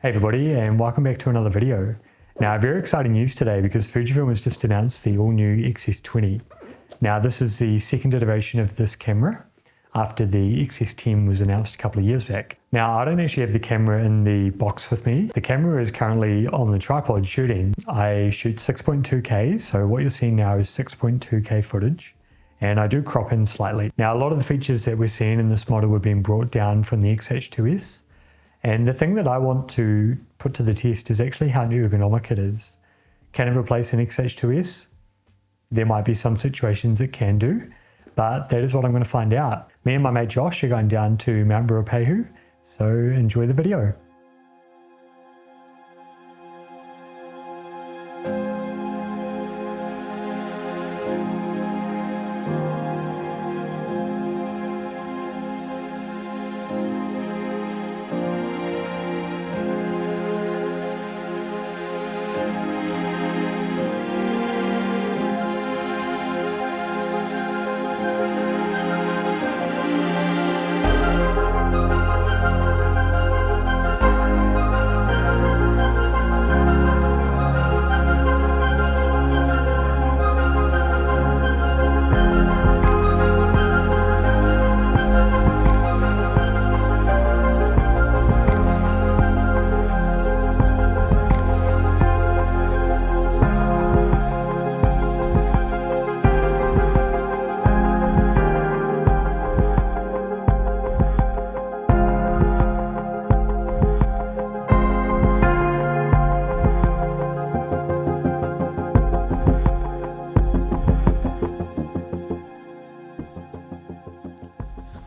Hey everybody, and welcome back to another video. Now, very exciting news today because Fujifilm has just announced the all-new XS20. Now, this is the second iteration of this camera after the XS10 was announced a couple of years back. Now, I don't actually have the camera in the box with me. The camera is currently on the tripod shooting. I shoot 6.2K, so what you're seeing now is 6.2K footage, and I do crop in slightly. Now, a lot of the features that we're seeing in this model were being brought down from the XH2S. And the thing that I want to put to the test is actually how ergonomic it is. Can it replace an XH2S? There might be some situations it can do, but that is what I'm going to find out. Me and my mate Josh are going down to Mount Ruapehu, so enjoy the video.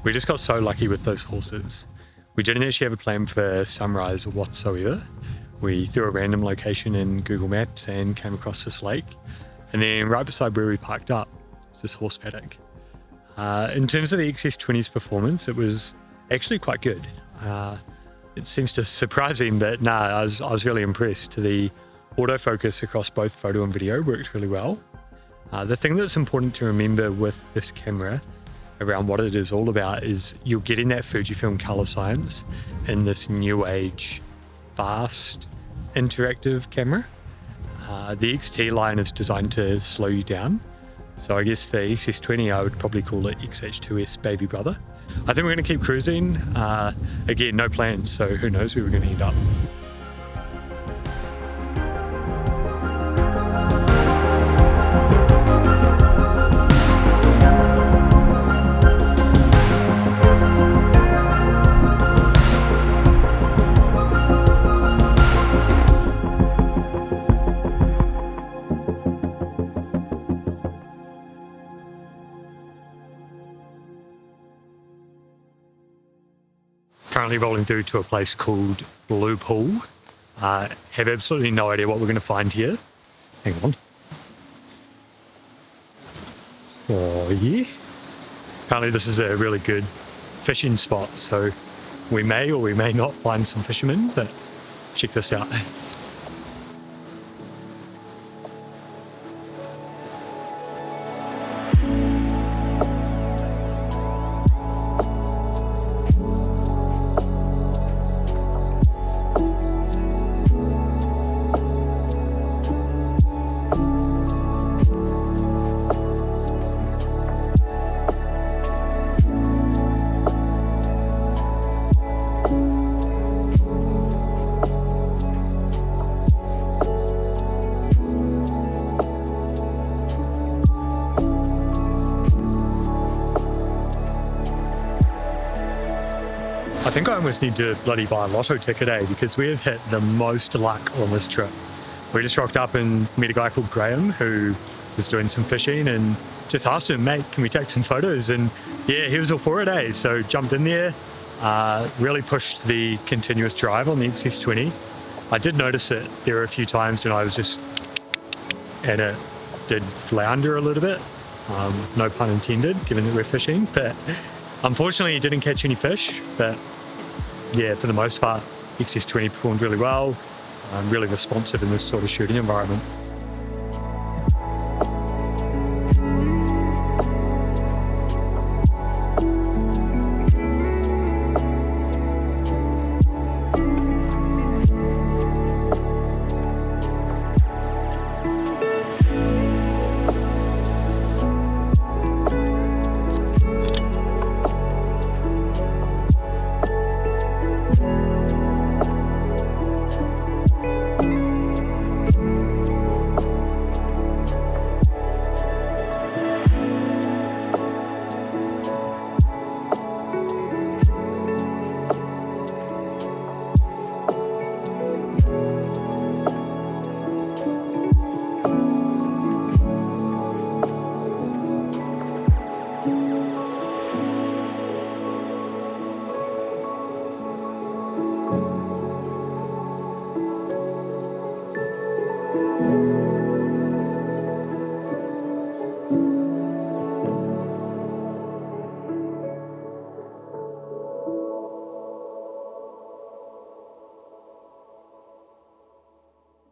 We just got so lucky with those horses. We didn't actually have a plan for sunrise whatsoever. We threw a random location in Google Maps and came across this lake. And then right beside where we parked up is this horse paddock. In terms of the XS20's performance, it was actually quite good. It seems to surprise him, but I was really impressed. The autofocus across both photo and video worked really well. The thing that's important to remember with this camera around what it is all about is you're getting that Fujifilm color science in this new age, fast, interactive camera. The XT line is designed to slow you down. So I guess for XS20, I would probably call it XH2S baby brother. I think we're gonna keep cruising. Again, no plans, so who knows where we're gonna end up. Currently rolling through to a place called Blue Pool. Have absolutely no idea what we're going to find here. Hang on. Oh yeah. Apparently this is a really good fishing spot, so we may or we may not find some fishermen, but check this out. I think I almost need to bloody buy a lotto ticket, because we have hit the most luck on this trip. We just rocked up and met a guy called Graham who was doing some fishing and just asked him, mate, can we take some photos? And yeah, he was all for it, so jumped in there, really pushed the continuous drive on the XS20. I did notice it. There were a few times when I was just, and it did flounder a little bit. No pun intended, given that we're fishing, but unfortunately it didn't catch any fish, but yeah, for the most part, XS20 performed really well, really responsive in this sort of shooting environment.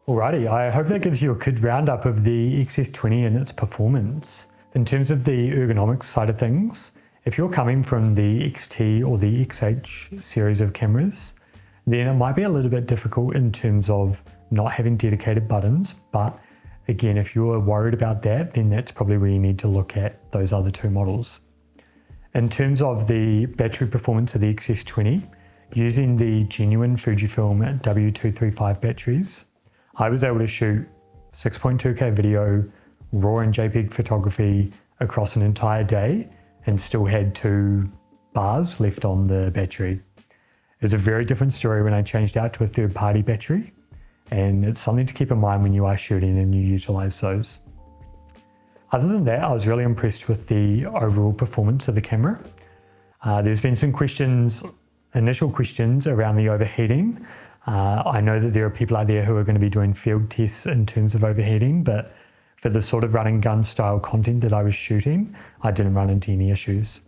Alrighty, I hope that gives you a good roundup of the XS20 and its performance. In terms of the ergonomics side of things, if you're coming from the XT or the XH series of cameras, then it might be a little bit difficult in terms of not having dedicated buttons. But again, if you're worried about that, then that's probably where you need to look at those other two models. In terms of the battery performance of the XS20, using the genuine Fujifilm W235 batteries, I was able to shoot 6.2K video, RAW and JPEG photography across an entire day and still had 2 bars left on the battery. It was a very different story when I changed out to a third-party battery, and it's something to keep in mind when you are shooting and you utilize those. Other than that, I was really impressed with the overall performance of the camera. There's been some initial questions around the overheating. I know that there are people out there who are going to be doing field tests in terms of overheating, but for the sort of run and gun style content that I was shooting, I didn't run into any issues.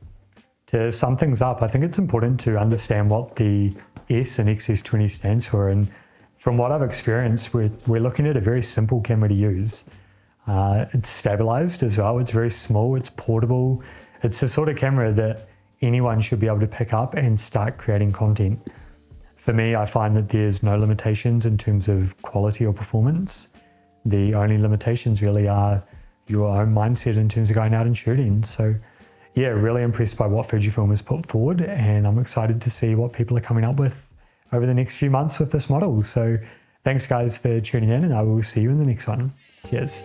To sum things up, I think it's important to understand what the S in XS20 stands for, and from what I've experienced, we're looking at a very simple camera to use. It's stabilized as well, it's very small, it's portable. It's the sort of camera that anyone should be able to pick up and start creating content. For me, I find that there's no limitations in terms of quality or performance. The only limitations really are your own mindset in terms of going out and shooting. So yeah, really impressed by what Fujifilm has put forward, and I'm excited to see what people are coming up with over the next few months with this model. So thanks guys for tuning in, and I will see you in the next one. Cheers.